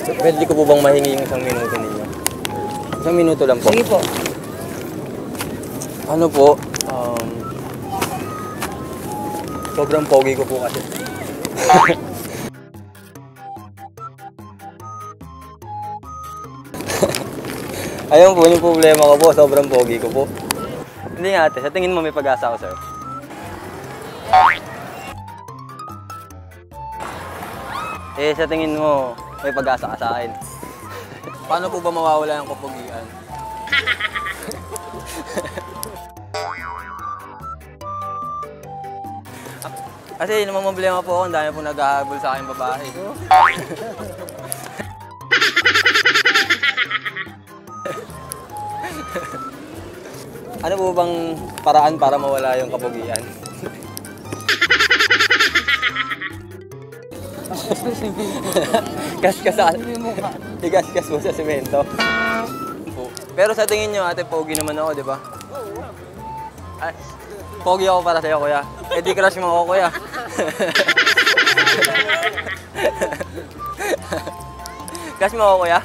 Pwede ko po bang mahingi yung 1 minuto ninyo? 1 minuto lang po. Sige po. Ano po? Sobrang pogi ko po kasi. Ayun po, yung problema ko po, sobrang pogi ko po. Hindi nga ate, sa tingin mo may pag-asa ako sa'yo? Eh, sa tingin mo, may pag-asa ka sa akin. Paano po ba mawawala yung kapugian? Kasi naman problema po ako, ang dami po naghahabol sa aking babae. Ano po bang paraan para mawala yung kapugian? Kaskas igaskas po sa semento. Pero sa tingin nyo ate, pogi naman ako, di ba? Ay, pogi ako para sa'yo, kuya. Eh di crush mo ako, kuya. Crush mo ako, kuya.